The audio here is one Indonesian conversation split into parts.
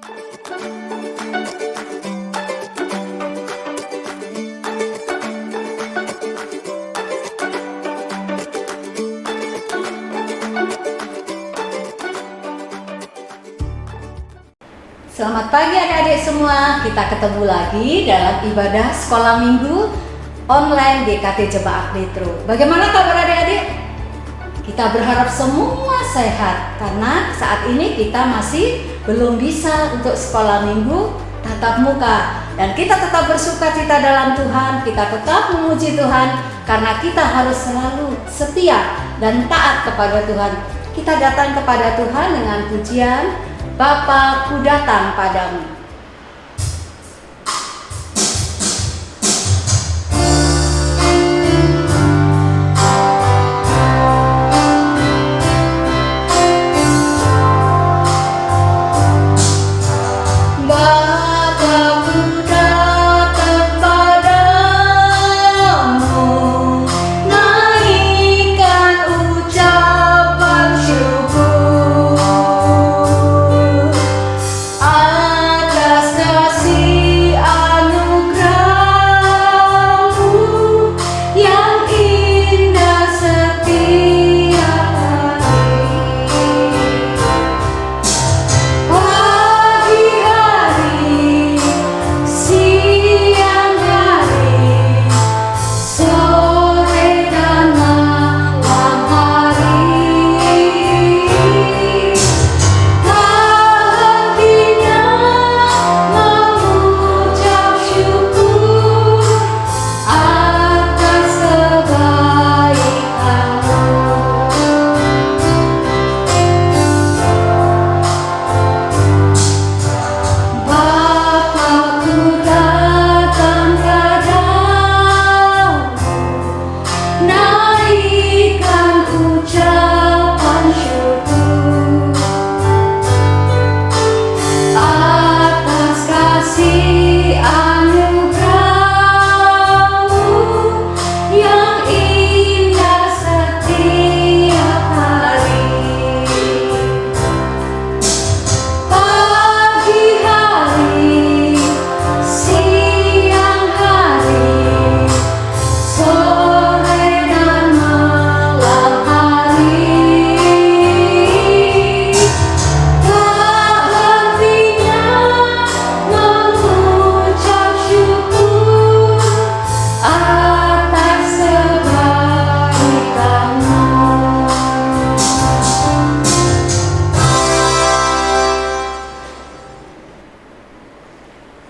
Selamat pagi adik-adik semua, kita ketemu lagi dalam ibadah sekolah minggu online GKT Jemaat Metro. Bagaimana kabar adik-adik? Kita berharap semua sehat karena saat ini kita masih belum bisa untuk sekolah minggu tatap muka. Dan kita tetap bersukacita dalam Tuhan, kita tetap memuji Tuhan karena kita harus selalu setia dan taat kepada Tuhan. Kita datang kepada Tuhan dengan pujian, Bapa, ku datang padamu.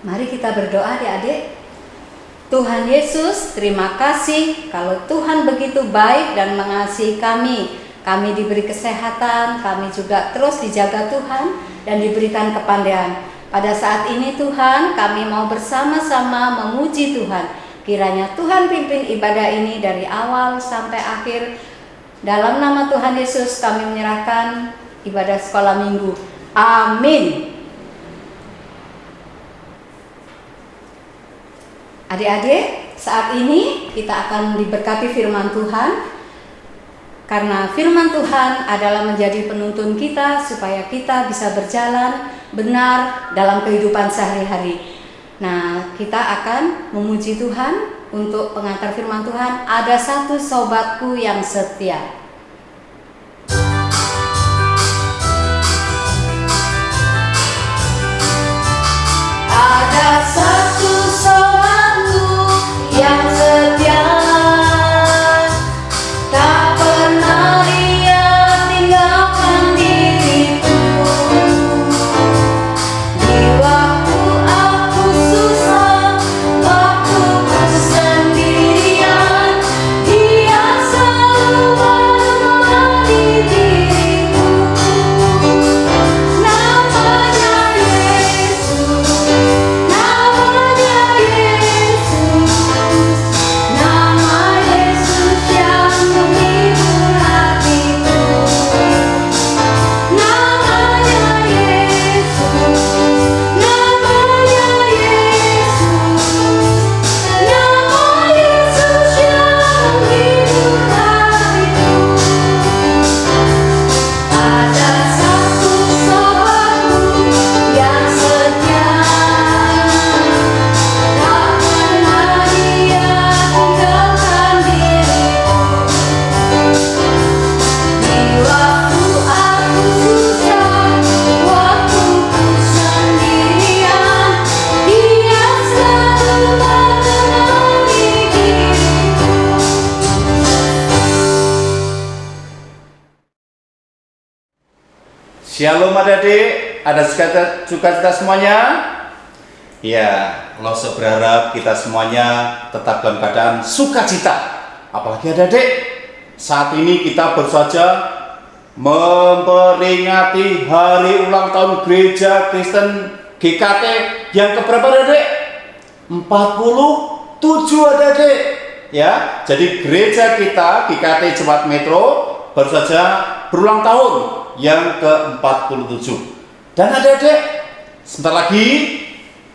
Mari kita berdoa adik-adik. Tuhan Yesus, terima kasih kalau Tuhan begitu baik dan mengasihi kami. Kami diberi kesehatan, kami juga terus dijaga Tuhan dan diberikan kepandaian. Pada saat ini Tuhan, kami mau bersama-sama memuji Tuhan. Kiranya Tuhan pimpin ibadah ini dari awal sampai akhir. Dalam nama Tuhan Yesus kami menyerahkan ibadah sekolah minggu. Amin. Adik-adik, saat ini kita akan diberkati firman Tuhan. Karena firman Tuhan adalah menjadi penuntun kita supaya kita bisa berjalan benar dalam kehidupan sehari-hari. Nah, kita akan memuji Tuhan. Untuk pengantar firman Tuhan, ada satu sobatku yang setia. Ada satu sobatku yang setia, tak pernah dia tinggalkan diriku. Di waktu aku susah, waktu ku sendirian, dia selalu Shalom adik-adik, ada sukacita semuanya? Ya, Lose berharap kita semuanya tetap dalam keadaan sukacita. Apalagi adik-adik, saat ini kita baru saja memperingati hari ulang tahun Gereja Kristen GKT yang keberapa adik? 47 adik-adik. Ya, jadi gereja kita GKT Jemaat Metro baru saja berulang tahun yang ke-47. Dan adik-adik, sebentar lagi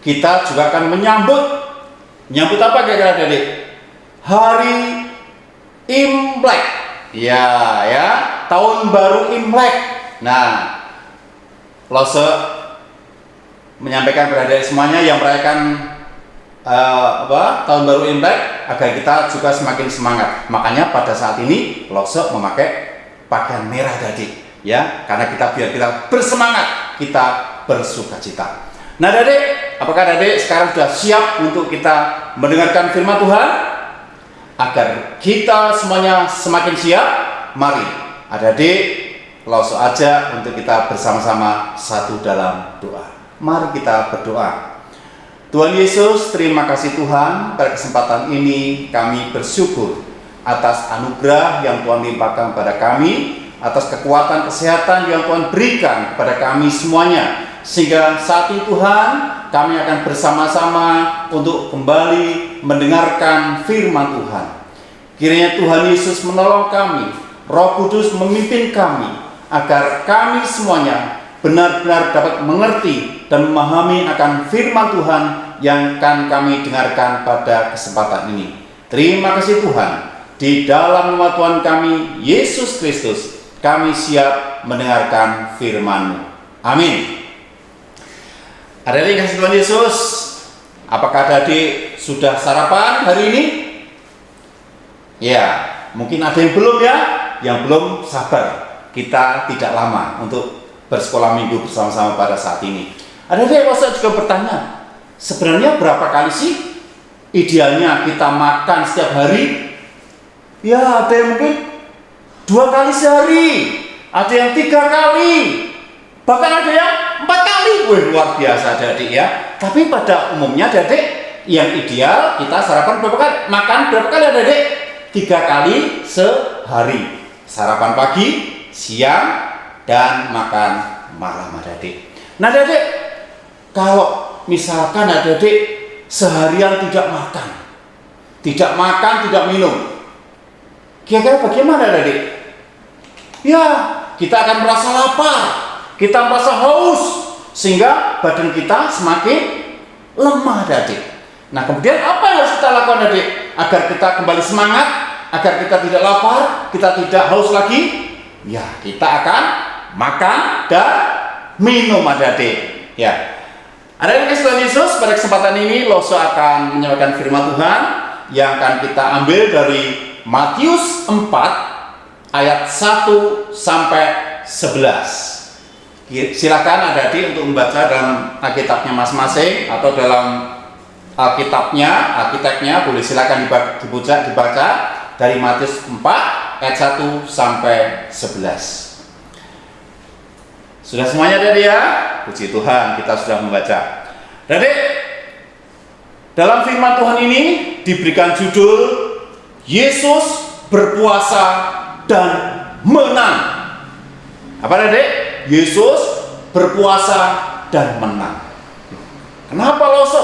kita juga akan menyambut apa kira-kira adik-adik? Hari Imlek. Ya, tahun baru Imlek. Nah, Lose menyampaikan kepada adik semuanya yang merayakan tahun baru Imlek agar kita juga semakin semangat. Makanya pada saat ini Lose memakai pakaian merah adik, ya, karena biar kita bersemangat, kita bersukacita. Nah adik, apakah adik sekarang sudah siap untuk kita mendengarkan firman Tuhan? Agar kita semuanya semakin siap, mari adik Lose aja untuk kita bersama-sama satu dalam doa. Mari kita berdoa. Tuhan Yesus, terima kasih Tuhan, pada kesempatan ini kami bersyukur atas anugerah yang Tuhan limpahkan kepada kami, atas kekuatan kesehatan yang Tuhan berikan kepada kami semuanya, sehingga saat ini Tuhan kami akan bersama-sama untuk kembali mendengarkan firman Tuhan. Kiranya Tuhan Yesus menolong kami, Roh Kudus memimpin kami, agar kami semuanya benar-benar dapat mengerti dan memahami akan firman Tuhan yang akan kami dengarkan pada kesempatan ini. Terima kasih Tuhan, di dalam nama Tuhan kami Yesus Kristus kami siap mendengarkan firman-Mu. Amin. Adik-adik kasih Tuhan Yesus, apakah adik sudah sarapan hari ini? Ya, mungkin ada yang belum ya, yang belum sabar. Kita tidak lama untuk bersekolah minggu bersama-sama pada saat ini. Adik-adik saya juga bertanya, sebenarnya berapa kali sih idealnya kita makan setiap hari? Ya, ada yang mungkin 2 kali sehari, ada yang 3 kali, bahkan ada yang 4 kali. Wih, luar biasa adik-adik ya. Tapi pada umumnya adik-adik yang ideal kita sarapan berapa kali? Makan berapa kali adik-adik? 3 kali sehari. Sarapan pagi, siang, dan makan malam adik-adik. Nah adik-adik, kalau misalkan adik-adik seharian tidak makan, tidak minum, kira-kira bagaimana adik-adik? Ya, kita akan merasa lapar, kita merasa haus, sehingga badan kita semakin lemah adik-adik. Nah kemudian apa yang harus kita lakukan adik? Agar kita kembali semangat, agar kita tidak lapar, kita tidak haus lagi, ya kita akan makan dan minum adik-adik. Ya, adik-adik Tuhan Yesus, pada kesempatan ini Lose akan menyampaikan firman Tuhan yang akan kita ambil dari Matius 4 ayat 1 sampai 11. Silakan adik-adik untuk membaca dalam Alkitabnya masing-masing atau dalam Alkitabnya boleh silakan dibaca dari Matius 4 ayat 1 sampai 11. Sudah semuanya adik ya? Puji Tuhan, kita sudah membaca. Adik, dalam firman Tuhan ini diberikan judul Yesus berpuasa dan menang. Apa adik? Yesus berpuasa dan menang. Kenapa Lose?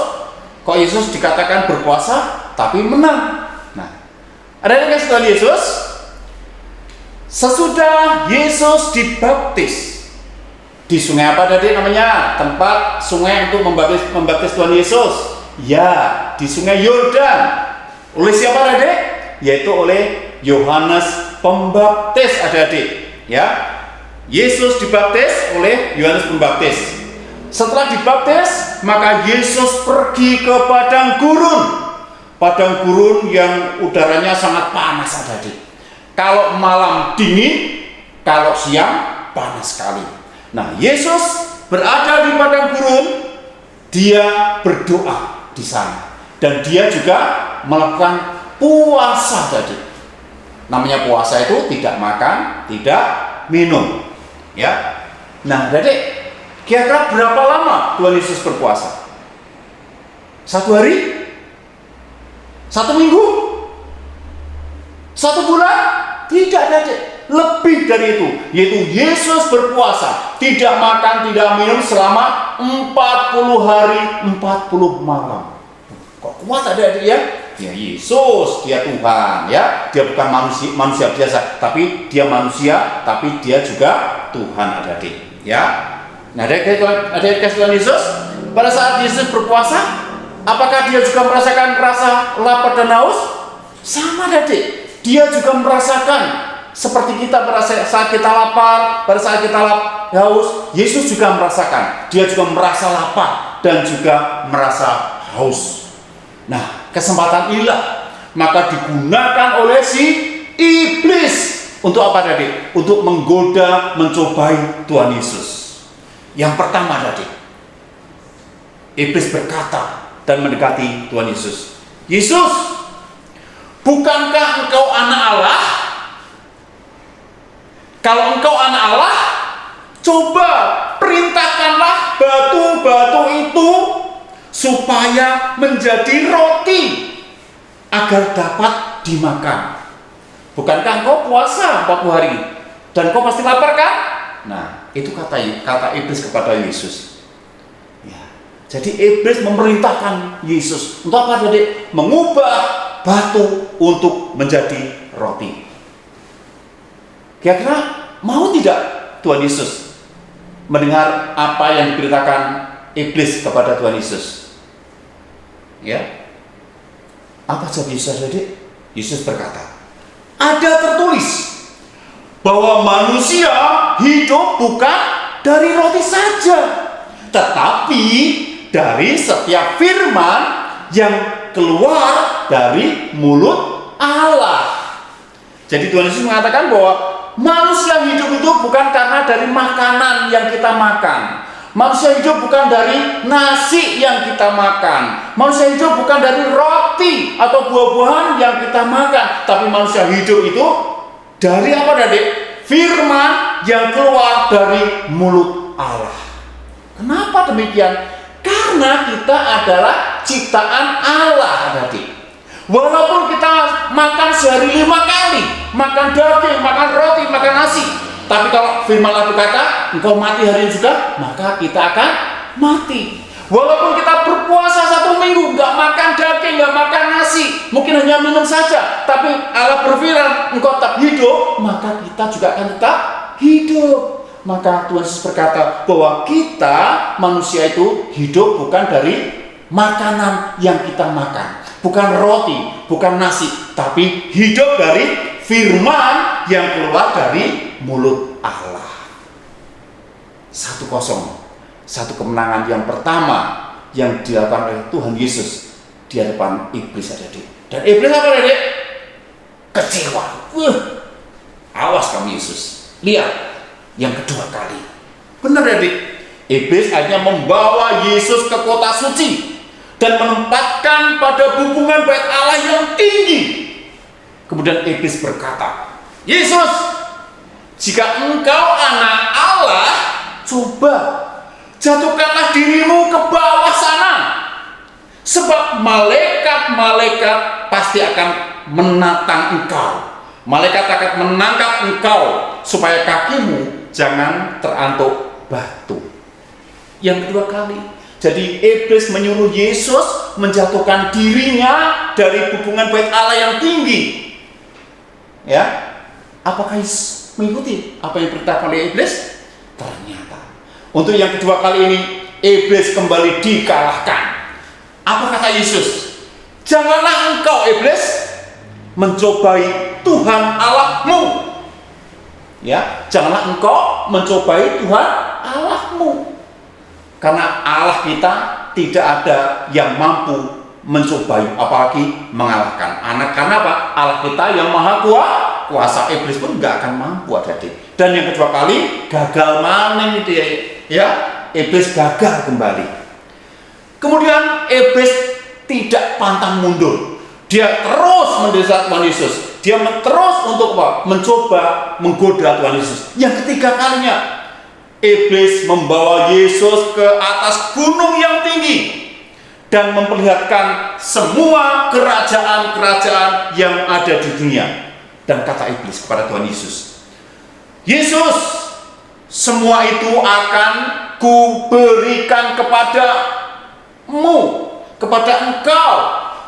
Kok Yesus dikatakan berpuasa tapi menang? Nah, adik-adik Tuhan Yesus, sesudah Yesus dibaptis di sungai apa tadi namanya? Tempat sungai untuk membaptis Tuhan Yesus. Ya, di sungai Yordan. Oleh siapa adik? Yaitu oleh Yohanes Pembaptis adik-adik. Ya, Yesus dibaptis oleh Yohanes Pembaptis. Setelah dibaptis, maka Yesus pergi ke padang gurun. Padang gurun yang udaranya sangat panas adik-adik. Kalau malam dingin, kalau siang panas sekali. Nah, Yesus berada di padang gurun, dia berdoa di sana, dan dia juga melakukan puasa tadi. Namanya puasa itu tidak makan, tidak minum, ya. Nah, adik, kira-kira berapa lama Tuhan Yesus berpuasa? 1 hari? 1 minggu? 1 bulan? Tidak, adik. Lebih dari itu, yaitu Yesus berpuasa, tidak makan, tidak minum selama 40 hari, 40 malam. Kok kuat adik-adik ya? Ya Yesus, dia Tuhan ya. Dia bukan manusia biasa, tapi dia manusia, tapi dia juga Tuhan adik-adik ya. Nah, adik-adik Tuhan Yesus, pada saat Yesus berpuasa, apakah dia juga merasakan rasa lapar dan haus? Sama adik-adik. Dia juga merasakan seperti kita merasa saat kita lapar, pada saat kita haus, Yesus juga merasakan. Dia juga merasa lapar dan juga merasa haus. Nah, kesempatan inilah maka digunakan oleh si iblis untuk apa tadi? Untuk menggoda, mencobai Tuhan Yesus. Yang pertama tadi, iblis berkata dan mendekati Tuhan Yesus. Yesus, bukankah engkau anak Allah? Kalau engkau anak Allah, coba perintahkanlah batu-batu itu supaya menjadi roti agar dapat dimakan. Bukankah engkau puasa 40 hari dan kau pasti lapar kan? Nah, itu kata iblis kepada Yesus. Ya. Jadi iblis memerintahkan Yesus untuk apa tadi? Mengubah batu untuk menjadi roti. Kira-kira mau tidak Tuhan Yesus mendengar apa yang diberitakan iblis kepada Tuhan Yesus? Ya, apa jawab Yesus tadi? Yesus berkata, ada tertulis bahwa manusia hidup bukan dari roti saja, tetapi dari setiap firman yang keluar dari mulut Allah. Jadi Tuhan Yesus mengatakan bahwa manusia hidup itu bukan karena dari makanan yang kita makan. Manusia hidup bukan dari nasi yang kita makan. Manusia hidup bukan dari roti atau buah-buahan yang kita makan. Tapi manusia hidup itu dari apa tadi? Firman yang keluar dari mulut Allah. Kenapa demikian? Karena kita adalah ciptaan Allah tadi. Walaupun kita makan sehari 5 kali, makan daging, makan roti, makan nasi, tapi kalau firman Allah berkata, engkau mati hari ini juga, maka kita akan mati. Walaupun kita berpuasa 1 minggu, nggak makan daging, nggak makan nasi, mungkin hanya minum saja, tapi Allah berfirman, engkau tetap hidup, maka kita juga akan tetap hidup. Maka Tuhan Yesus berkata bahwa kita manusia itu hidup bukan dari makanan yang kita makan. Bukan roti, bukan nasi, tapi hidup dari firman yang keluar dari mulut Allah. 1-0. Satu kemenangan yang pertama yang dilakukan oleh Tuhan Yesus di hadapan iblis adik. Dan iblis apa adik? Kecewa. Awas kamu Yesus. Lihat yang kedua kali. Benar adik. Iblis hanya membawa Yesus ke kota suci dan menempatkan pada hubungan bait Allah yang tinggi. Kemudian iblis berkata, Yesus, jika engkau anak Allah, coba jatuhkanlah dirimu ke bawah sana. Sebab malaikat-malaikat pasti akan menatang engkau. Malaikat akan menangkap engkau supaya kakimu jangan terantuk batu. Yang kedua kali. Jadi iblis menyuruh Yesus menjatuhkan dirinya dari hubungan bait Allah yang tinggi. Ya, apakah Yesus mengikuti apa yang diperintahkan oleh iblis? Ternyata untuk yang kedua kali ini iblis kembali dikalahkan. Apa kata Yesus? Janganlah engkau iblis mencobai Tuhan Allahmu. Ya, janganlah engkau mencobai Tuhan Allahmu. Karena Allah kita tidak ada yang mampu mencobai, apalagi mengalahkan. Karena apa? Allah kita yang maha kuasa, iblis pun nggak akan mampu adik. Dan yang kedua kali gagal maning itu ya, iblis gagal kembali. Kemudian iblis tidak pantang mundur. Dia terus mendesak Tuhan Yesus. Dia terus untuk apa? Mencoba menggoda Tuhan Yesus. Yang ketiga kalinya Iblis membawa Yesus ke atas gunung yang tinggi dan memperlihatkan semua kerajaan-kerajaan yang ada di dunia. Dan kata iblis kepada Tuhan Yesus, Yesus, semua itu akan kuberikan kepadamu, kepada engkau,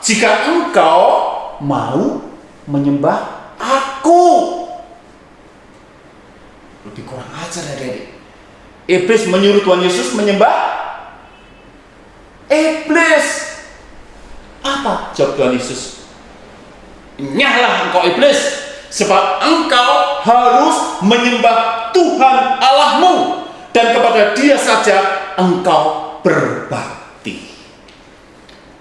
jika engkau mau menyembah aku. Lebih kurang ajar adik-adik. Iblis menyuruh Tuhan Yesus menyembah iblis. Apa jawab Tuhan Yesus? Nyahlah engkau iblis, sebab engkau harus menyembah Tuhan Allahmu, dan kepada Dia saja engkau berbakti.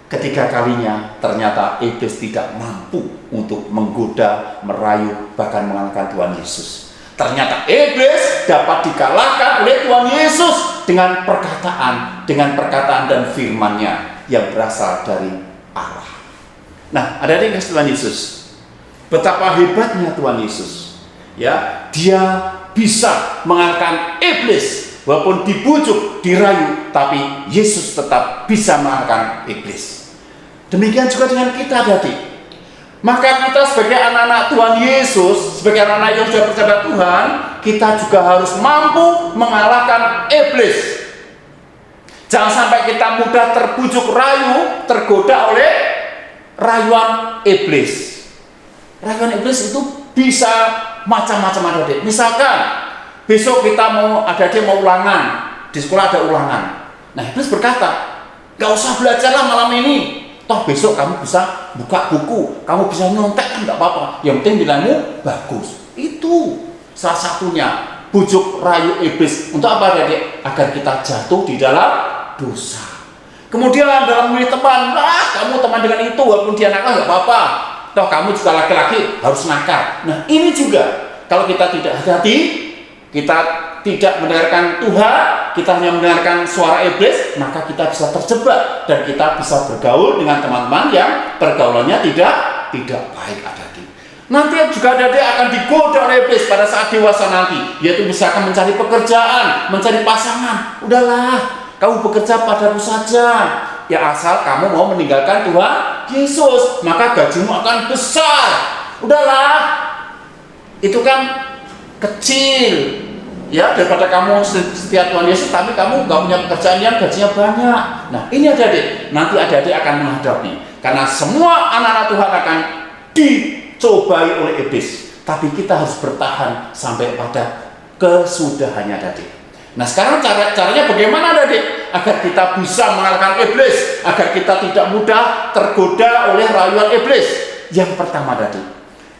Ketiga kalinya ternyata iblis tidak mampu untuk menggoda, merayu, bahkan mengalahkan Tuhan Yesus. Ternyata iblis dapat dikalahkan oleh Tuhan Yesus dengan perkataan dan firman-Nya yang berasal dari Allah. Nah, adik-adik kasih Tuhan Yesus, betapa hebatnya Tuhan Yesus. Ya, Dia bisa mengalahkan iblis, walaupun dibujuk, dirayu, tapi Yesus tetap bisa mengalahkan iblis. Demikian juga dengan kita, adik-adik. Maka kita sebagai anak-anak Tuhan Yesus, sebagai anak-anak yang sudah percaya Tuhan, kita juga harus mampu mengalahkan iblis. Jangan sampai kita mudah terbujuk rayu, tergoda oleh rayuan iblis. Rayuan iblis itu bisa macam-macam, adik-adik. Misalkan besok kita mau ulangan, di sekolah ada ulangan. Nah, iblis berkata, gak usah belajarlah malam ini. Toh besok kamu bisa buka buku, kamu bisa nyontek kan nggak apa-apa. Yang penting nilaimu bagus. Itu salah satunya bujuk rayu iblis. Untuk apa, adik? Agar kita jatuh di dalam dosa. Kemudian dalam memilih teman, kamu teman dengan itu walaupun dia nakal nggak apa-apa. Toh kamu juga laki-laki harus nakal. Nah, ini juga kalau kita tidak hati-hati, kita tidak mendengarkan Tuhan, kita hanya mendengarkan suara iblis, maka kita bisa terjebak dan kita bisa bergaul dengan teman-teman yang pergaulannya tidak baik, adik-adik. Nanti juga adik-adik akan digoda oleh iblis pada saat dewasa nanti, yaitu misalkan mencari pekerjaan, mencari pasangan. Udahlah, kamu bekerja padaku saja, ya asal kamu mau meninggalkan Tuhan Yesus, maka gajimu akan besar. Udahlah, itu kan kecil ya daripada kamu setia Tuhan Yesus tapi kamu gak punya pekerjaan yang gajinya banyak. Nah, ini adik-adik, nanti adik-adik akan menghadapi, karena semua anak-anak Tuhan akan dicobai oleh iblis, tapi kita harus bertahan sampai pada kesudahannya, adik. Nah, sekarang caranya bagaimana, adik? Agar kita bisa mengalahkan iblis, agar kita tidak mudah tergoda oleh rayuan iblis. Yang pertama, adik,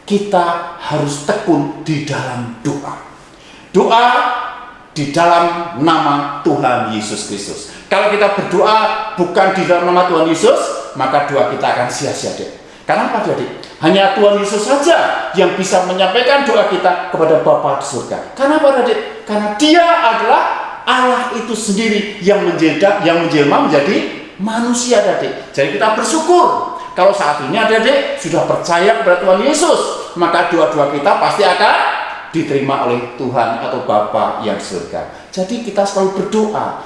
kita harus tekun di dalam doa. Doa di dalam nama Tuhan Yesus Kristus. Kalau kita berdoa bukan di dalam nama Tuhan Yesus, maka doa kita akan sia-sia, adik. Karena apa, adik? Hanya Tuhan Yesus saja yang bisa menyampaikan doa kita kepada Bapa di surga. Karena apa, adik? Karena Dia adalah Allah itu sendiri yang menjelma menjadi manusia, adik. Jadi kita bersyukur kalau saat ini adik-adik sudah percaya kepada Tuhan Yesus, maka doa-doa kita pasti akan diterima oleh Tuhan atau Bapa yang surga. Jadi kita selalu berdoa.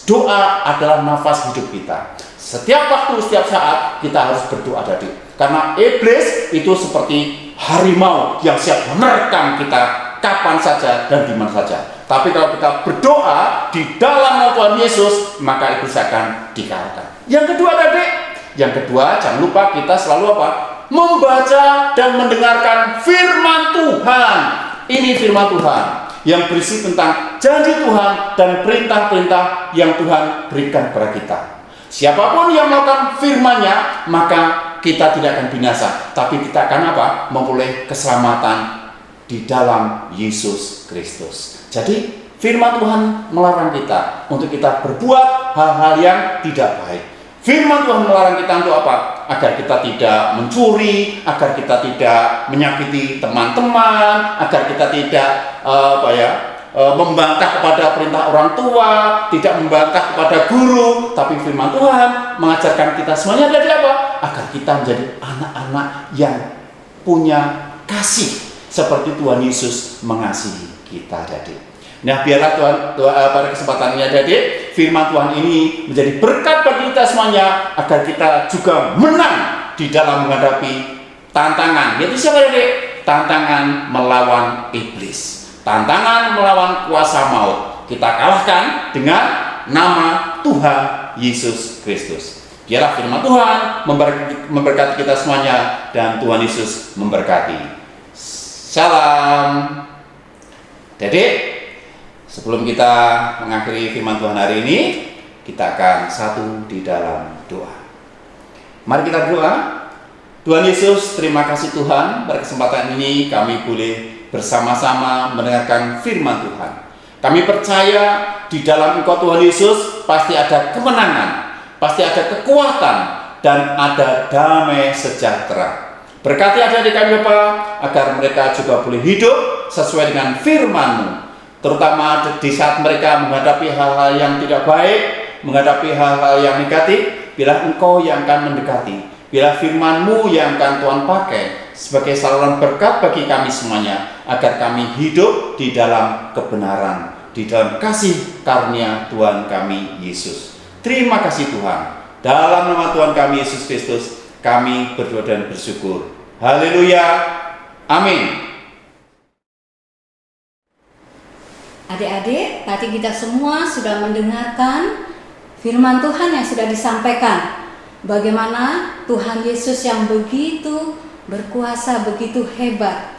Doa adalah nafas hidup kita. Setiap waktu, setiap saat kita harus berdoa, adik. Karena iblis itu seperti harimau yang siap menerkam kita kapan saja dan di mana saja. Tapi kalau kita berdoa di dalam nama Tuhan Yesus, maka iblis akan dikalahkan. Yang kedua, adik. Yang kedua, jangan lupa kita selalu apa? Membaca dan mendengarkan firman Tuhan. Ini firman Tuhan yang berisi tentang janji Tuhan dan perintah-perintah yang Tuhan berikan kepada kita. Siapapun yang melakukan firman-Nya, maka kita tidak akan binasa, tapi kita akan apa? Memperoleh keselamatan di dalam Yesus Kristus. Jadi firman Tuhan melarang kita untuk kita berbuat hal-hal yang tidak baik. Firman Tuhan melarang kita untuk apa? Agar kita tidak mencuri, agar kita tidak menyakiti teman-teman, agar kita tidak membantah kepada perintah orang tua, tidak membantah kepada guru. Tapi firman Tuhan mengajarkan kita semuanya dari apa? Agar kita menjadi anak-anak yang punya kasih seperti Tuhan Yesus mengasihi kita, adik. Nah, biarlah pada kesempatan ini adik-adik, firman Tuhan ini menjadi berkat bagi kita semuanya, agar kita juga menang di dalam menghadapi tantangan. Yaitu siapa adik? Tantangan melawan iblis, tantangan melawan kuasa maut. Kita kalahkan dengan nama Tuhan Yesus Kristus. Biarlah firman Tuhan memberkati kita semuanya, dan Tuhan Yesus memberkati. Salam. Dedek, sebelum kita mengakhiri firman Tuhan hari ini, kita akan satu di dalam doa. Mari kita berdoa. Tuhan Yesus, terima kasih Tuhan, pada kesempatan ini kami boleh bersama-sama mendengarkan firman Tuhan. Kami percaya di dalam Engkau Tuhan Yesus pasti ada kemenangan, pasti ada kekuatan, dan ada damai sejahtera. Berkati adik-adik kami Bapa, agar mereka juga boleh hidup sesuai dengan firman-Mu, terutama di saat mereka menghadapi hal-hal yang tidak baik, menghadapi hal-hal yang negatif. Bila Engkau yang akan mendekati, bila firman-Mu yang akan Tuhan pakai sebagai saluran berkat bagi kami semuanya, agar kami hidup di dalam kebenaran, di dalam kasih karunia Tuhan kami Yesus. Terima kasih Tuhan. Dalam nama Tuhan kami Yesus Kristus, kami berdoa dan bersyukur. Haleluya. Amin. Adik-adik, tadi kita semua sudah mendengarkan firman Tuhan yang sudah disampaikan. Bagaimana Tuhan Yesus yang begitu berkuasa, begitu hebat.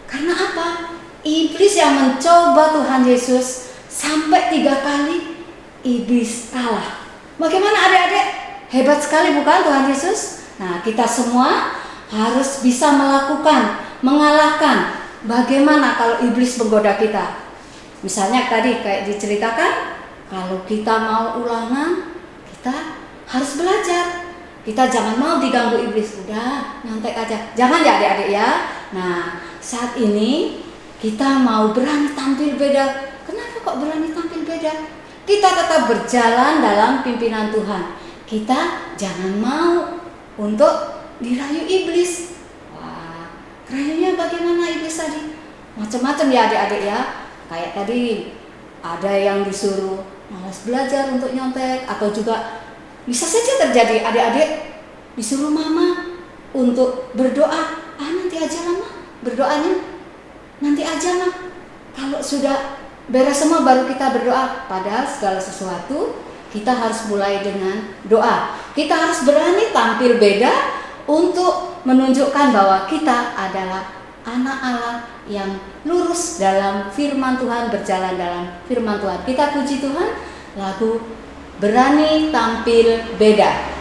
Karena apa? Iblis yang mencoba Tuhan Yesus sampai 3 kali, iblis kalah. Bagaimana adik-adik? Hebat sekali bukan Tuhan Yesus? Nah, kita semua harus bisa melakukan, mengalahkan. Bagaimana kalau iblis menggoda kita? Misalnya tadi kayak diceritakan, kalau kita mau ulangan, kita harus belajar. Kita jangan mau diganggu iblis, udah nyantai aja. Jangan ya adik-adik ya. Nah, saat ini kita mau berani tampil beda. Kenapa kok berani tampil beda? Kita tetap berjalan dalam pimpinan Tuhan. Kita jangan mau untuk dirayu iblis. Wah, rayunya bagaimana iblis tadi? Macam-macam ya adik-adik ya. Kayak tadi ada yang disuruh malas belajar untuk nyontek, atau juga bisa saja terjadi adik-adik disuruh mama untuk berdoa. Nanti aja lah mah, berdoanya nanti aja mah. Kalau sudah beres semua baru kita berdoa. Padahal segala sesuatu kita harus mulai dengan doa. Kita harus berani tampil beda untuk menunjukkan bahwa kita adalah anak Allah yang lurus dalam firman Tuhan, berjalan dalam firman Tuhan. Kita puji Tuhan, lagu Berani Tampil Beda.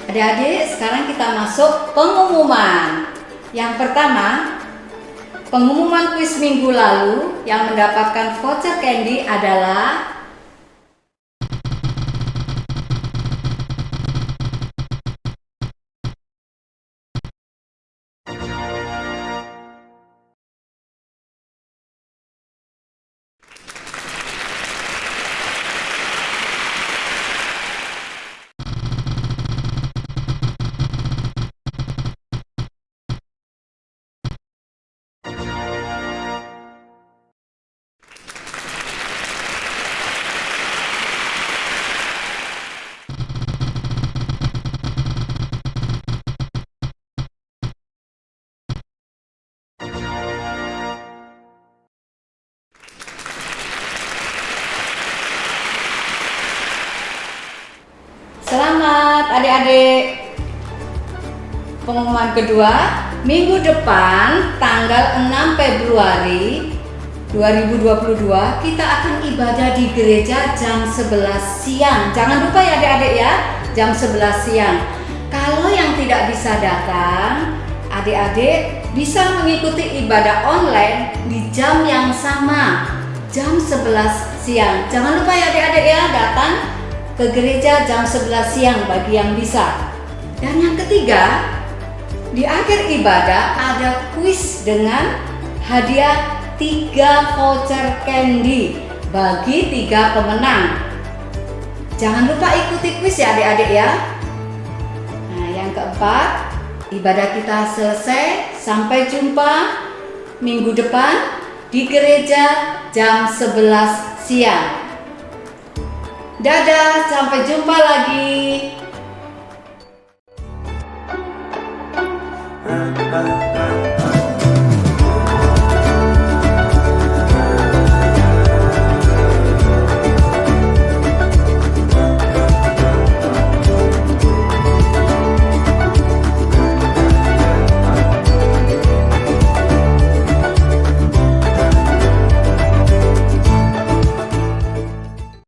Adik-adik, sekarang kita masuk pengumuman. Yang pertama, Pengumuman kuis minggu lalu yang mendapatkan voucher candy adalah Selamat adik-adik. Pengumuman kedua, minggu depan tanggal 6 Februari 2022 kita akan ibadah di gereja jam 11 siang. Jangan lupa ya adik-adik ya, jam 11 siang. Kalau yang tidak bisa datang, adik-adik bisa mengikuti ibadah online di jam yang sama, jam 11 siang. Jangan lupa ya adik-adik ya, datang ke gereja jam 11 siang bagi yang bisa. Dan yang ketiga, di akhir ibadah ada kuis dengan hadiah 3 voucher candy bagi 3 pemenang. Jangan lupa ikuti kuis ya adik-adik ya. Nah, yang keempat, ibadah kita selesai. Sampai jumpa minggu depan di gereja jam 11 siang. Dadah, sampai jumpa lagi.